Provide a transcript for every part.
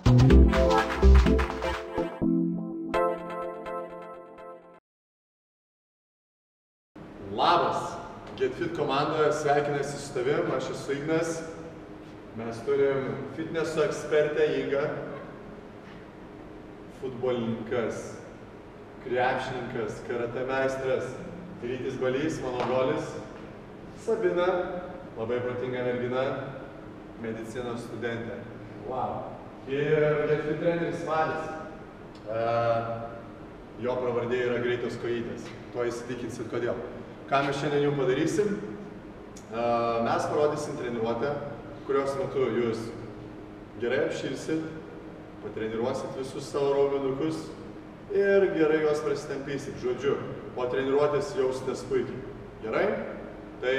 Labas! GetFit komandoje sveikinasi su tavim, aš esu Ignas. Mes turim fitneso ekspertę Ingą, futbolininkas, krepšininkas, karate meistras, Rytis Balys, mano brolis, Sabina, labai protinga mergina, medicinos studentė. Wow. Ir GetFit treneris Valis. Jo pravardė yra Greitos kojytės. To įsitikinsit kodėl. Ką mes šiandien jau padarysim? Mes parodysim treniruotę, kurios metu jūs gerai apšilsit, patreniruosit visus savo raumenukus ir gerai juos prasitempysit. Žodžiu, po treniruotės jausitės puikiai. Gerai? Tai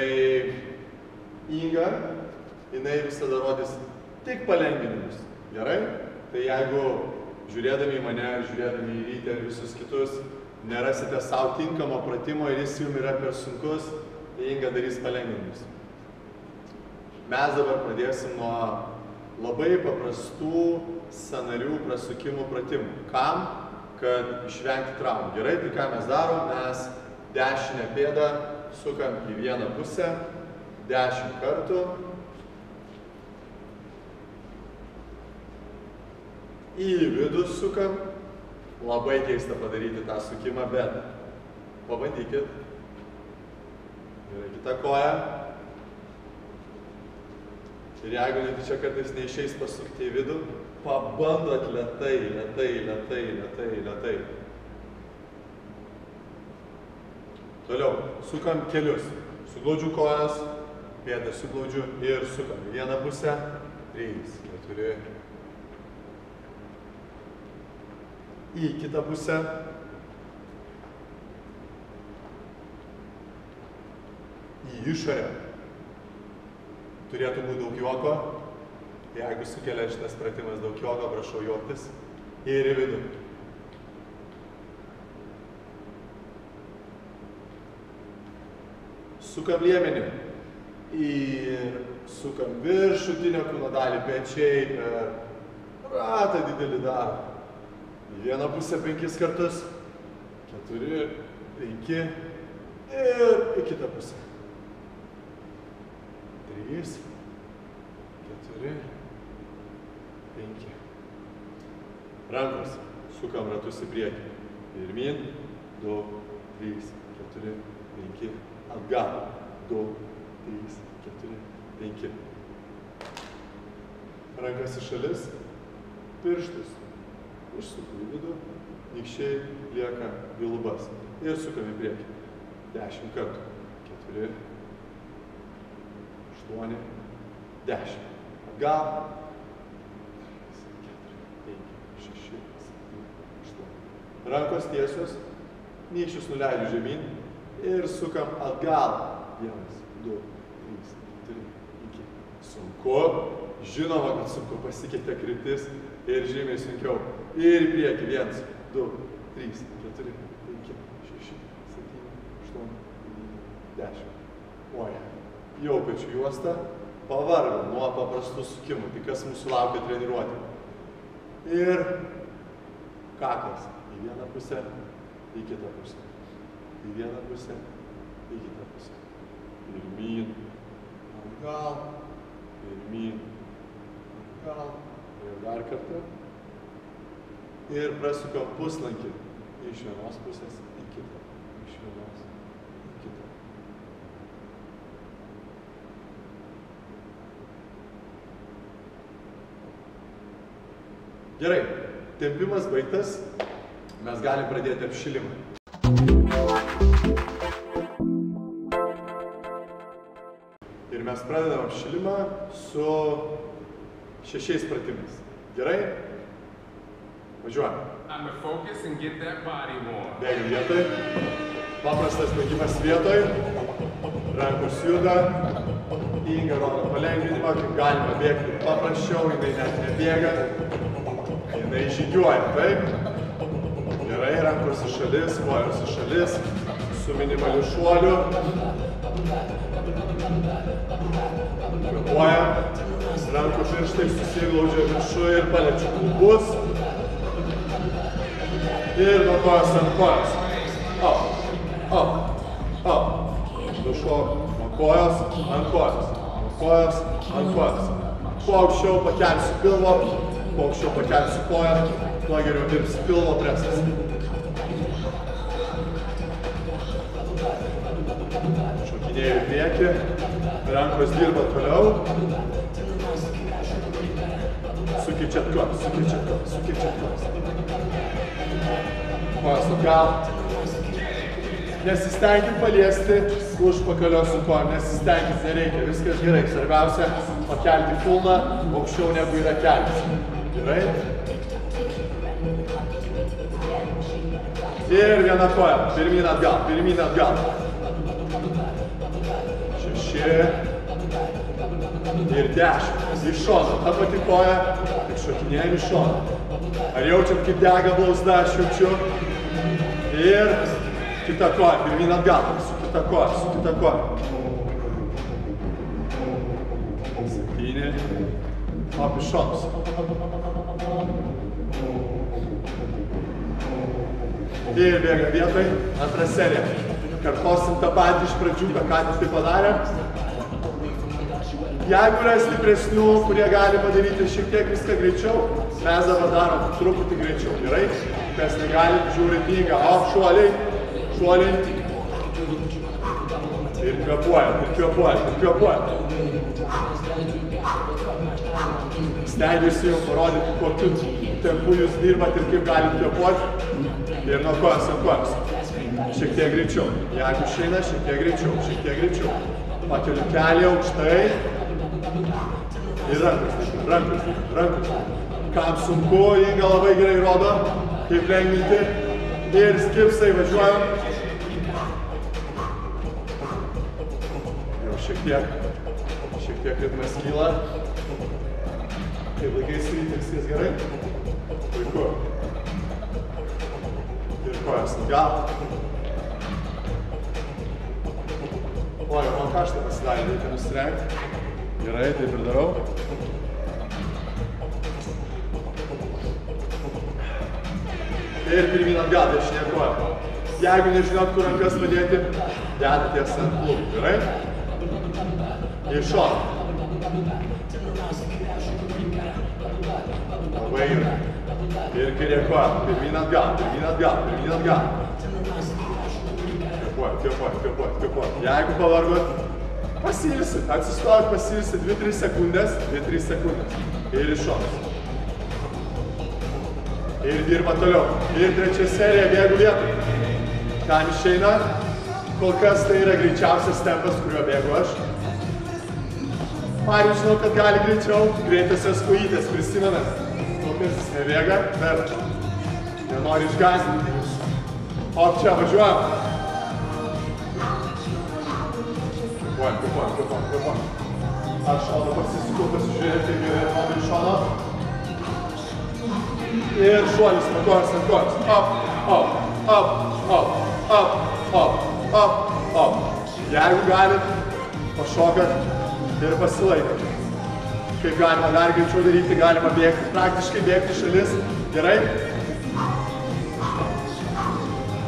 Inga, jinai visada rodys tik palengvinimus. Gerai? Tai jeigu žiūrėdami į mane, žiūrėdami į Rytį ir visus kitus, nerasite savo tinkamo pratimo ir jis jums yra per sunkus, tai Inga darys palengvinimus. Mes dabar pradėsim nuo labai paprastų sąnarių prasukimų pratimų. Kam? Kad išvengti traumų. Gerai, tai ką mes darom? Mes dešinę pėdą sukam į vieną pusę 10 kartų. Į vidų sukam. Labai keista padaryti tą sukimą, bet pabandykit. Gerai, kita koja. Ir jeigu netyčia kartais neišeis pasukti į vidų, pabandot lėtai, lėtai, lėtai, lėtai, lėtai. Toliau, sukam kelius. Suglaudžiu kojas, pėdą suglaudžiu ir sukam. Į vieną pusę, 3, 4. Į kitą pusę. Į išorę. Turėtų būti daug juoko. Jeigu sukelia šitas pratimas daug juoko, prašau juoktis. Ir į vidų. Sukam liemenį. Ir sukam viršutinę kūno dalį, pečiai per ratą didelį darbą. Į vieną pusę 5 kartus, 4, 5 ir į kitą pusę. 3, 4, 5. Rankos, sukam ratus į priekį. Pirmyn, 2, 3, 4, 5. Atgal, 2, 3, 4, 5. Rankas į šalis, pirštus. Išsuku į vidų, nykščiai lieka į lubas ir sukam į priekį. 10 kartų. 4, 8, 10. Atgal. 4, 5, 6, 7, 8. Rankos tiesios, nykščius nuleidžiu žemyn ir sukam atgal. 1, 2, 3, 4, 5. Sunku. Žinoma, kad sunku, pasikeitė kryptis ir žymiai sunkiau. Ir į priekį. 1, 2, 3, 4, 5, 6, 7, 8, 10. Oja. Jau pečių juosta. Pavargom nuo paprastų sukimų. Tai kas mūsų laukia treniruoti. Ir kaklas. Į vieną pusę, į kitą pusę. Į vieną pusę, į kitą pusę. Pirmyn. Atgal. Pirmyn. Atgal. Ir dar kartą. Ir prasukam puslankį iš vienos pusės į kitą. Iš vienos į kitą. Gerai, tempimas baigtas. Mes galim pradėti apšilimą. Ir mes pradedam apšilimą su 6 pratimais. Gerai? Važiuojam. Bėgiam vietoj. Paprastas bėgimas vietoj. Rankos juda. Inga rodo palengvinimą, kaip galima bėgti paprasčiau, jinai net nebėga. Jinai žygiuoja, taip? Gerai, rankos į šalis, kojos į šalis, su minimaliu šuoliu. Kvėpuojam. Rankų pirštai susiglaudžia viršų ir paliečiu klubus. Ir nuo kojos ant kojos. Up, up, up. Nušok nuo kojos ant kojos. Nuo kojos ant kojos. Kuo aukščiau pakelsiu pilvo, kuo aukščiau pakelsiu koją, tuo geriau dirbs pilvo presas. Šokinėjau į priekį, rankos dirba toliau. Sukirčiat kojas, sukirčiat kojas, sukirčiat kojas. Kojas atgal. Nesistengit paliesti užpakalio su kojom, nesistengit, nereikia, viskas gerai. Svarbiausia, pakelti kulną aukščiau negu yra kelias. Gerai? Ir viena koja, pirmyn atgal, pirmyn atgal. 6 ir 10. Iš šono, ta pati koja, tik šokinėjam iš šono. Ar jaučiat, kaip dega blauzda, aš jaučiu. Ir kita koja, pirmyn atgal, su kita koja, su kita koja. 7, op iš šonus. Ir bėga vietoj, antra serija. Kartosim tą patį iš pradžių, ką tik tai padarėm. Jeigu yra stipresnių, kurie gali padaryti šiek tiek viską greičiau, mes dabar darom truputį greičiau. Gerai? Kas negali, žiūri knygą. Op, šuoliai, šuoliai. Ir kvėpuojam, ir kvėpuojam, ir kvėpuojam. Stengiuosi jums parodyti, kokiu tempu jūs dirbat ir kaip galit kvėpuoti. Ir nuo kojos ant kojos. Šiek tiek greičiau. Jeigu išeina, šiek tiek greičiau, šiek tiek greičiau. Pakeliu kelią aukštai. Ir rankos, rankos, rankos. Kam sunku, Inga labai gerai rodo, kaip lengvinti. Ir skipsai važiuojam. Jau šiek tiek ritmas kyla. Kaip laikai sryti, viskas gerai. Puiku. Ir kojas atgal. Oi, man karštą pasidarė, reikia nusirengti. Gerai, taip ir darau. Ir pirmyn atgal, dešinė koja. Jeigu nežinot, kur rankas padėti, dedatės ant klubų. Gerai? Iš šono. Labai gerai. Ir kairė koja. Pirmyn atgal, pirmyn atgal, pirmyn atgal. Kvėpuojat, kvėpuojat, kvėpuojat, kvėpuojat. Jeigu pavargot, pasilsit, atsistojat, pasilsit 2-3 sekundės, 2-3 sekundės. Ir iš šonos. Ir dirba toliau. Ir trečia serija, bėgu vietoj. Kam išeina, kol kas tai yra greičiausias tempas, kuriuo bėgu aš. Marius žinau, kad gali greičiau, greitasios kojytės, prisimenat. Kokias jis nebėga, bet nenori išgąsdinti jūs. Op, čia važiuojam. Kvėpuojam, kvėpuojam, kvėpuojam, kvėpuojam. Aš šoną pasisukau, pasižiūrėti, kaip gerai atrodo iš šono. Ir šuolis nuo kojos ant kojos. Up, up, up, up, up, up, up, up. Jeigu galit, pašokat ir pasilaikat. Kaip galima dar greičiau daryti, galima bėgti, praktiškai bėgti šalis. Gerai?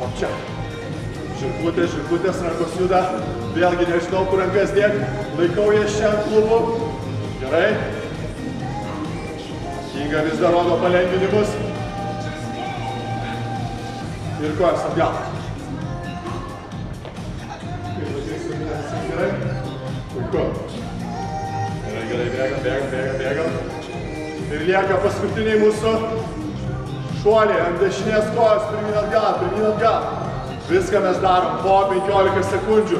O čia. Žirklutės, žirklutės, rankos juda. Vėlgi nežinau, kur rankas dėti. Laikau jas čia ant klubų. Gerai? Inga vis dar rodo palengvinimus. Ir kojas atgal. Kaip laikai gerai? Puiku. Gerai, gerai, bėgam, bėgam, bėgam, bėgam. Ir lieka paskutiniai mūsų šuoliai ant dešinės kojos, pirmyn atgal, pirmyn atgal. Viską mes darom po 15 sekundžių.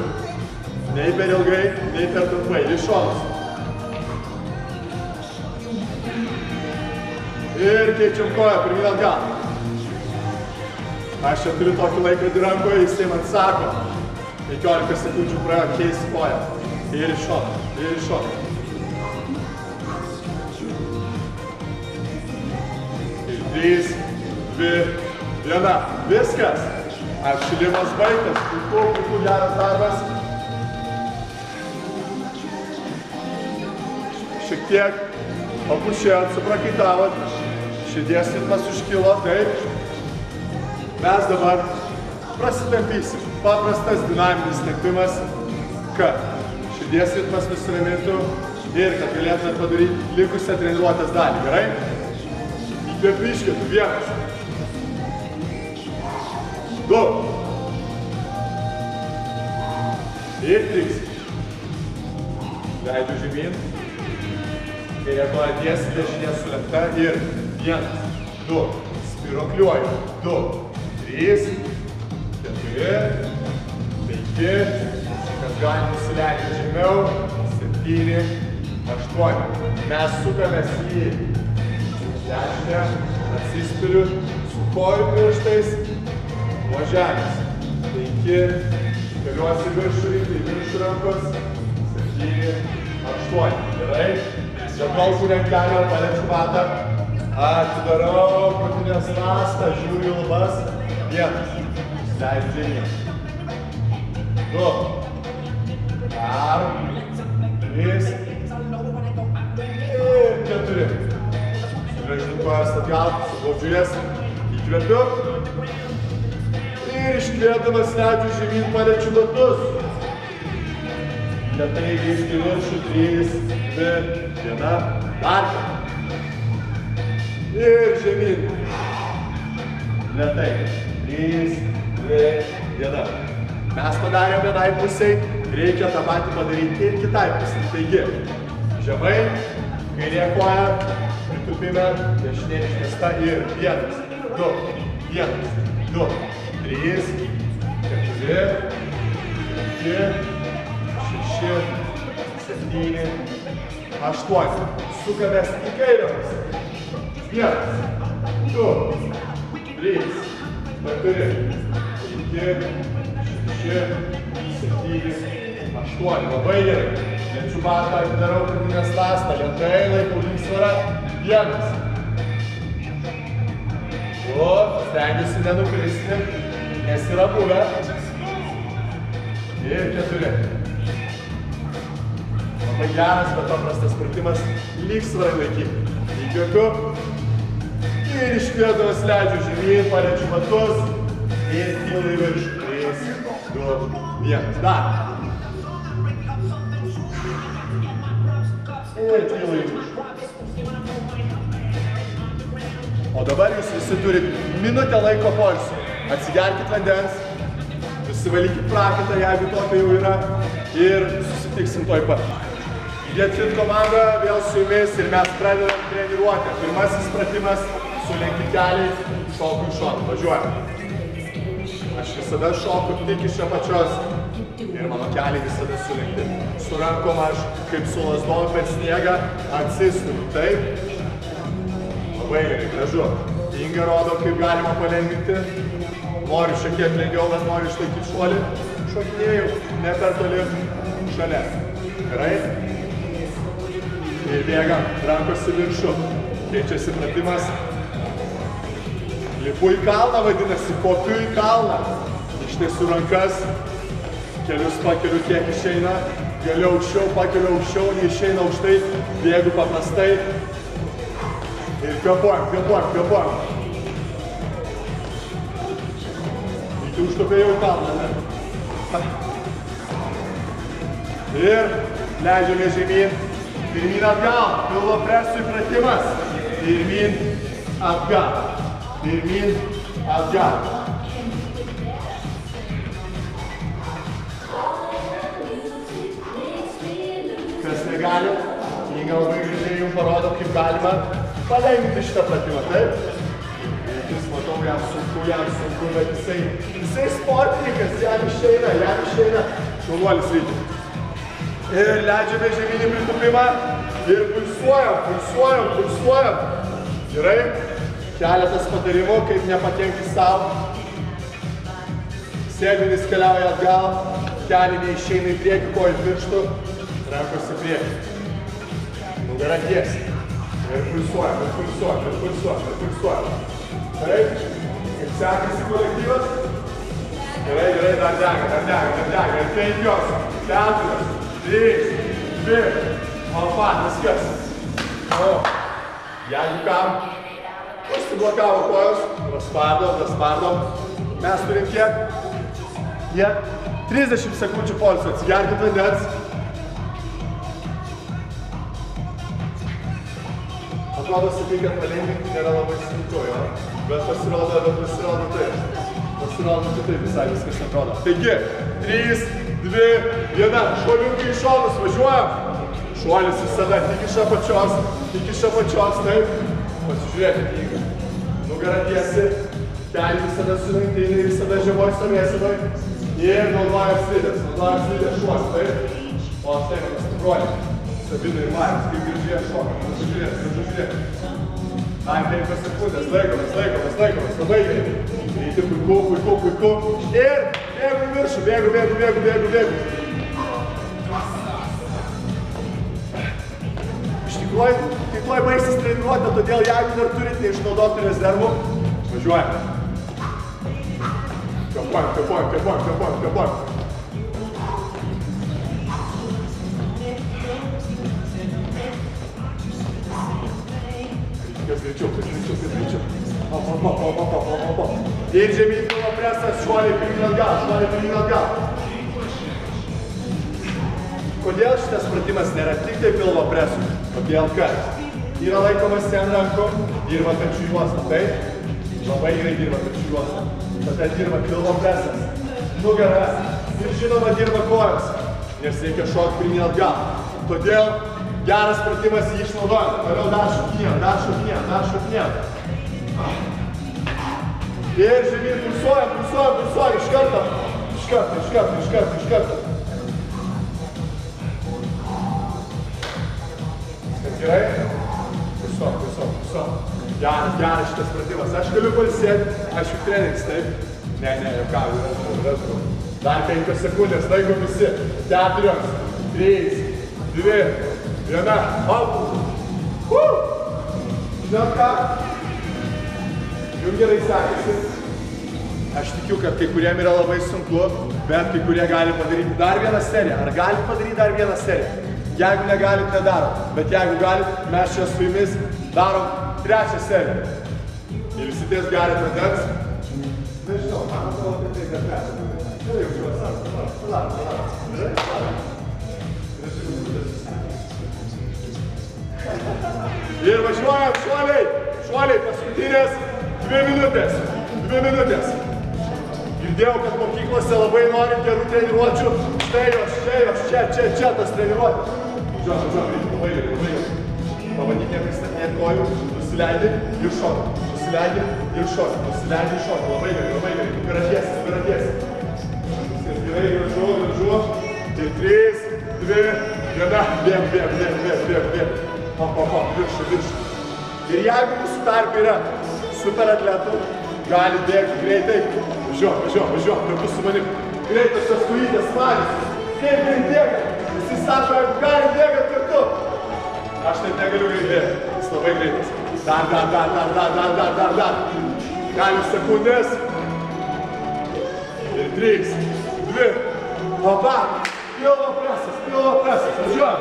Nei per ilgai, nei per trumpai. Iš šonos. Ir keičiam koją, pirmyn atgal. Aš čia turiu tokį laikrodį rankoje, jisai man sako. 15 sekundžių praėjo, keisi koją. Ir iš šono, ir iš šono. Ir 3, 2, 1. Viskas. Apšilimas baigtas. Puiku, puiku, geras darbas. Šiek tiek Papušėjot, suprakaitavot, širdies ritmas užkilo, taip. Mes dabar prasitampysim. Paprastas dinaminis tempimas, kad širdies ritmas nusiramintų ir kad galėtumėt padaryti likusią treniruotės dalį, gerai? Įkvėpiu, iškvėpiu, 1, 2 ir 3. Leidžiu žemyn. Kairė koja tiesi, dešinė sulenkta ir 1, 2, spirokliuoju, 2, 3, 4, 5, kas gali nusileisti žemiau, 7, 8. Mes sukamės į dešinę, atsispiriu su kojų pirštais nuo žemės. 5, keliuosi viršų, į viršų rankos, 7, 8. Gerai? Žemausiu lenkelę, paliečiu matą, atidarau krūtinės ląstą, žiūriu į lubas, 1, leidžiu žemyn, 2, dar, 3 ir 4. Sugrąžinu kojas atgal, sugaudžiu jas, įkvepiu ir iškvėpdamas leidžiu žemyn, paliečiu batus. Lėtai grįžti viršų, 3, 2, 1, dar. Ir žemyn. Lėtai. 3, 2, 1. Mes padarėm vienai pusiai, reikia tą patį padaryti ir kitai pusiai. Taigi, žemai, kairė koja, pritupime, dešinė ištiesta ir 1, 2, 1, 2, 3, 4, 5, 6, 7, 8. Sukamės į kairę pusę. 1, 2, 3, 4, 5, 6, 7, 8. Labai gerai. Lenčiu batą, atidarau krūtinės ląstą. Lėtai laikau lygsvarą. 1, 2, stengiuosi nenukristi, nes yra buvę. Ir 4. Labai geras, bet paprastas pratimas, lygsvarai laikyti. Įkvėpiu ir iškvėpdamas leidžiu žemyn, paliečiu batus ir kylu į viršų. 3, 2, 1. Dar. Ir kylu į viršų. O dabar jūs visi turit minutę laiko poilsio. Atsigerkit vandens, nusivalykit prakaitą, jeigu tokio jau yra, ir susitiksim toj pat. Get-Fit komanda vėl su jumis ir mes pradedam treniruotę. Pirmasis pratimas, sulenki keliais, šoku į šoną. Važiuojam. Aš visada šoku tik iš apačios ir mano keliai visada sulenkti. Su rankom aš kaip su lazdom per sniegą atsistumiu. Taip. Labai gerai, gražu. Inga rodo, kaip galima palengvinti. Noriu šiek tiek lengviau, bet noriu išlaikyti šuolį. Šokinėjau, ne per toli, šalia. Gerai? Ir bėgam, rankos į viršų. Keičiasi pratimas. Lipu į kalną vadinasi, kopiu į kalną. Ištiesiu rankas, kelius pakeliu kiek išeina, galiu aukščiau, pakeliu aukščiau, neišeina aukštai, bėgu paprastai. Ir kvėpuojam, kvėpuojam, kvėpuojam. Iki užtopėjau kalną, ne? Ir leidžiame žemyn. Pirmyn atgal, pilvo presui pratimas. Pirmyn atgal. Pirmyn atgal. Kas negali, Inga labai gražiai jums parodo, kaip galima palengvinti šitą pratimą, taip? Jūs matau, jam sunku, bet jisai sportininkas, jam išeina. Šaunuolis reikia. Ir leidžiame žemynį pritupimą ir pulsuojam. Gerai? Keletas patarimų, kaip nepakenkti savo. Sėdinis keliauja atgal, keliai neišeina į priekį, kojų pirštų, rankos į priekį. Nugara tiesi. Ir pulsuojam. Gerai? Kaip sekasi kolektyvas? Gerai, dar dega. Ir 5, 4, 3, 2, opa, viskas. O. Jeigu kam, užsiblokavo kojos, praspardom. Mes turim kiek? 30 sekundžių poilsio. Atsigerkit vandens. Atrodo, sakai, kad palengvinti nėra labai sunku, jo? Bet pasirodo taip. Pasirodo taip visai viskas atrodo. Taigi, 3, 2, 1. Šuoliukai į šonus, važiuojam. Šuolis visada tik iš apačios, taip. Pasižiūrėkit, jeigu. Nugarą tiesi, keliai visada sulenktinai, visada žemoj stovėsinoj. Ir naudojam slidės šuos, taip. O štai man stipruoja. Sabina ir Marius, kaip girdžiai šoka. Žiūrėk. Dar 5 sekundės, laikomės, labai gerai. Greiti, puiku. Ir bėgu į viršų, bėgu. Iš tikrųjų baigsis treniruotė, todėl jeigu dar turit neišnaudotų rezervų, važiuojame. Kapuojam. Kas greičiau. Ir žemyn pilvo presas, šuoliai pirmyn atgal. Kodėl šitas pratimas nėra tik tai pilvo presų? Todėl kad yra laikomas ant rankų, dirba pečių juosta, taip? Labai gerai dirba pečių juosta. Tada dirba pilvo presas, nugara ir žinoma dirba kojos, nes reikia šokti pirmyn atgal. Todėl geras pratimas jį išnaudojam. Toliau dar šokinėjam. Ir žemyn pulsuojam, iš karto. Kad gerai? Pulsuojam. Geras šitas pratimas. Aš galiu pailsėti, aš juk treneris, taip? Ne, jau dar 5 sekundės, laikom visi. 4, 3, 2, 1, hop! Žinot ką? Jums gerai sekasi. Aš tikiu, kad kai kuriem yra labai sunku, bet kai kurie gali padaryti dar vieną seriją. Ar gali padaryti dar vieną seriją? Jeigu negalit, nedarom. Bet jeigu galit, mes čia su jumis darom 3 seriją. Ir visi ties galit vandens. Nežinau, man atrodo, kad tai nepėsime. Gerai, jaučiuosi. Ir važiuojam, šuoliai, paskutinės 2 minutės. Girdėjau, kad mokyklose labai nori gerų treniruočių. Štai jos, čia tas treniruotės. Žiūrėjau, labai gerai. Pabandyk nepristatinėti kojų, nusileidi ir šoki. Labai gerai. Piratiesis. Gerai, gražu. Ir 3, 2, 1, bėg. Hop, viršų. Ir jeigu mūsų tarp yra super atletų, gali bėgti greitai. Važiuok, kartu su manim. Greitas tas kojytės Marius. Kaip greit bėga? Visi sako, jeigu gali bėgat kartu. Aš taip negaliu greit bėgti. Jis labai greitas. Dar. Kelios sekundės. Ir 3, 2, hopa. Pilvo presas. Važiuojam.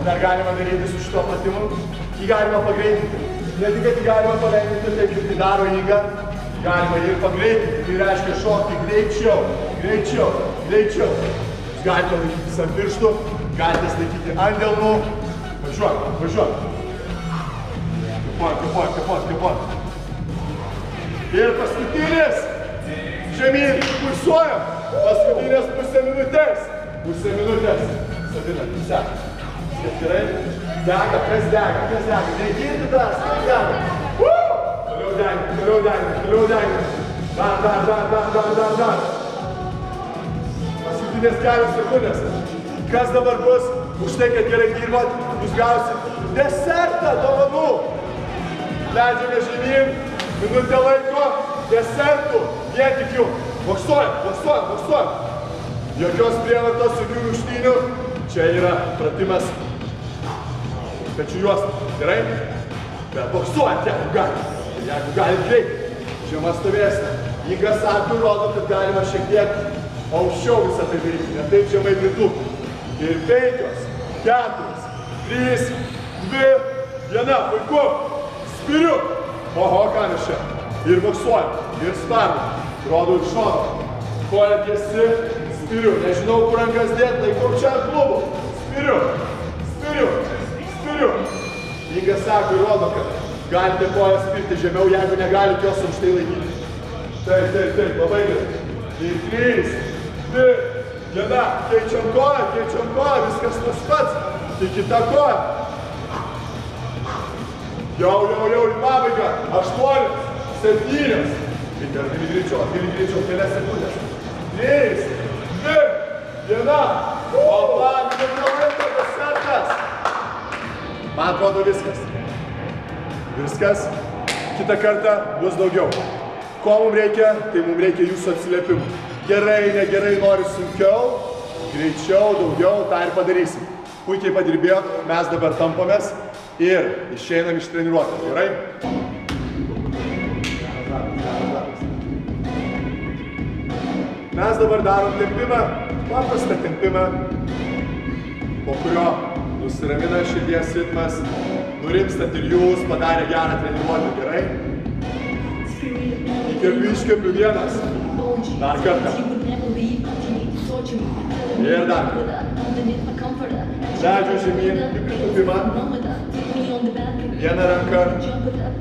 Dar galima daryti su šito pratimu. Jį galima pagreitinti. Ne tik, kad jį galima palengvinti, taip kaip tai daro Iga. Galima ir pagreitinti. Tai reiškia šokti greičiau. Jūs galite laikytis ant pirštų, galite laikyti ant delnų. Važiuok. Kapuot. Ir paskutinis. Žemyn, pulsuojam. Paskutinės pusę minutės. Sabina, sek. Gerai? Dega, kas dega? Negirdi tas, kas dega? Toliau dega. Dar. Paskutinės kelios sekundės. Kas dabar bus? Už tai, kad gerai dirbat, jūs gausit desertą dovanų. Leidžiame žemyn, minutę laiko, desertų. Vien tik jų. Boksuojam. Jokios prievartos, jokių rūgštynių. Čia yra pratimas pečių juosta. Gerai? Bet boksuojant, jeigu gali greitai. Žema stovėsnė. Iga sako, rodo, kad galima šiek tiek aukščiau visą tai daryti. Ne taip žemai pritūpti. Ir 5, 4, 3, 2, 1, puiku. Spiriu. Oho, ką mes čia. Ir boksuojam, ir sparnam. Rodau iš šono. Koja tiesi, spiriu. Nežinau, kur rankas dėt, laikau čia ant klubų. Spiriu, spiriu, spiriu. Inga sako ir rodo, kad galite koją spirti žemiau, jeigu negalite jos aukštai laikyti. Taip, labai gerai. Ir 3, 2, 1. Keičiam koją, viskas tas pats. Tik kita koja. Jau, į pabaigą. 8, 7. Gali greičiau, kelias sekundės. 3, 2, 1. Opa, minutė setas. Man atrodo viskas. Viskas. Kitą kartą bus daugiau. Ko mums reikia? Tai mums reikia jūsų atsiliepimų. Gerai, negerai, nori sunkiau, greičiau, daugiau, tą ir padarysim. Puikiai padirbėjot, mes dabar tampamės ir išeinam iš treniruotės. Gerai? Mes dabar darom tempimą, paprastą tempimą, po kurio nusiramina širdies ritmas, nurimstat ir jūs padarė gerą treniruotę. Gerai? Įkvepiu, iškvepiu 1. Dar kartą. Ir dar kartą. Leidžiu žemyn į pritūpimą. Vieną ranką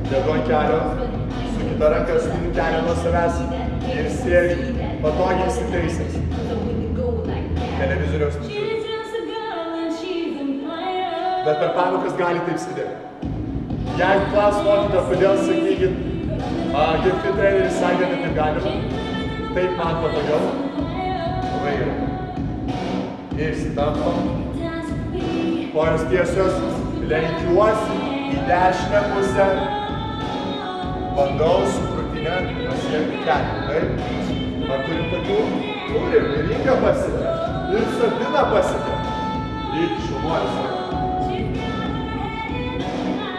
dedu ant kelio, su kita ranka stumiu kelio nuo savęs ir sėdžiu, patogiai įsitaisęs. Televizoriaus nežiūriu. Bet per pamokas gali taip sėdėti. Jeigu klaus mokytojo, kodėl sakykit, kaip fit treneris sakė, kad taip galima, taip man patogiau. Labai gerai. Išsitampam. Kojos tiesios, lenkiuosi į dešinę pusę. Bandau su krūtinė pasiekti kelį. Taip? Ar turim tokių? Turim. Ir Inga pasiekė. Ir Sabina pasiekė. Ir šaunuolis.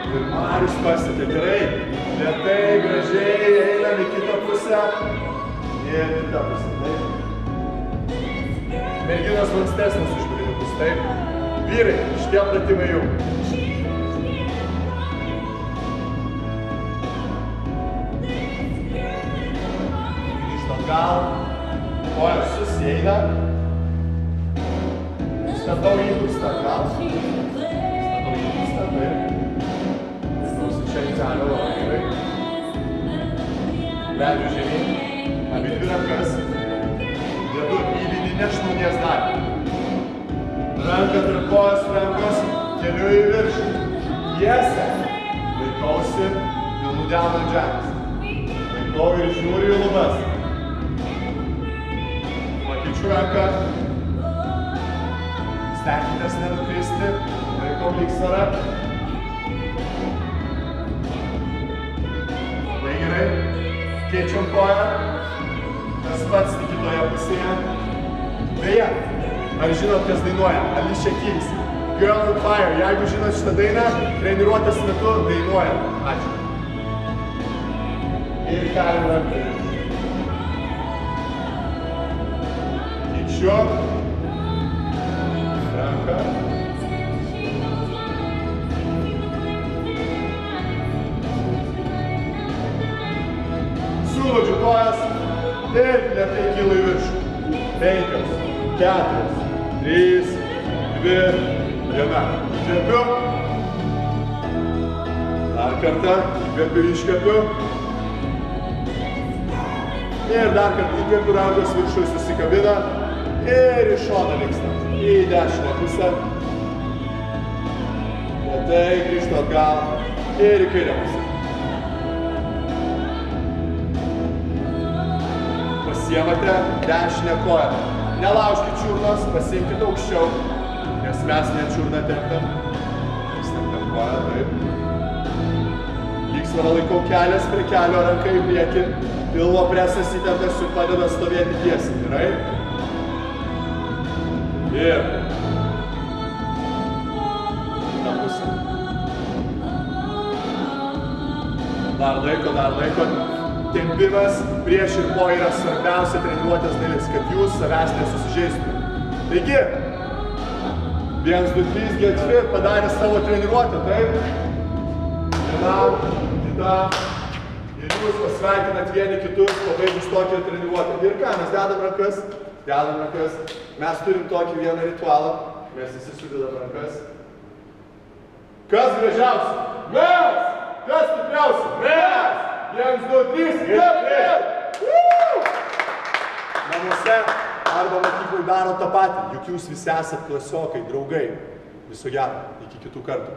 Ir Marius pasiekė. Gerai. Lėtai, gražiai, einam į kitą pusę. Ir kitą pusę. Taip? Merginos lankstesnės už berniukus. Taip? Vyrai, šitie pratimai jau. Grįžtam atgal. Kojos susieina. Statau įpustą atgal. Statau įpustą, taip. Nusičia į kelio labai gerai. Leidžiu žemyn. Abi dvi rankas. Dedu į vidinę šlaunies dalį. Ranka tarp kojos rankos, keliu į viršų. Tiesę. Laikausi pilnų delno ant žemės. Laikau ir žiūriu į lubas. Pakeičiu ranką. Stenkitės nenukristi. Laikau lygsvarą. Labai gerai. Keičiam koją. Tas pats tik kitoje pusėje. Beje. Ar žinot, kas dainuoja? Alicia Keys. Girl on Fire. Jeigu žinot šitą dainą, treniruotės metu dainuoja. Ačiū. Ir keliam ranką. Keičiu. Ranką. Suložiu kojas ir lėtai kyla į viršų. 5, 4, 3, 2, 1. Įkvepiu. Dar kartą. Įkvepiu, iškvepiu. Ir dar kartą įkvepiu, rankos viršui susikabina. Ir iš šoną linkstam. Į dešinę pusę. Lėtai grįžtu atgal. Ir į kairę pusę. Pasiemate dešinę koją. Nelaužkit čiurnos, pasiimkit aukščiau, nes mes net čiurną temptam. Temptam koją, taip. Lygsvarą laikau kelias prie kelio, ranka į priekį. Pilvo presas įtemptas ir padeda stovėti tiesiai. Gerai? Ir. Kita pusė. Dar laiko. Tempimas prieš ir po yra svarbiausia treniruotės dalis, kad jūs savęs nesusižeistumėte. Taigi, 1, 2, 3, get fit, padarė savo treniruotę, taip? Vienam, kitam. Ir jūs pasveikinat vieni kitus, pabaigus tokią treniruotę. Ir ką, mes dedam rankas. Mes turim tokį vieną ritualą. Mes visi sudedam rankas. Kas gražiausia? Mes! Kas stipriausia? Mes! 1, 2, 3, get fit! Namuose arba mokyklai daro tą patį, juk jūs visi esat klasiokai, draugai. Viso gero, iki kitų kartų.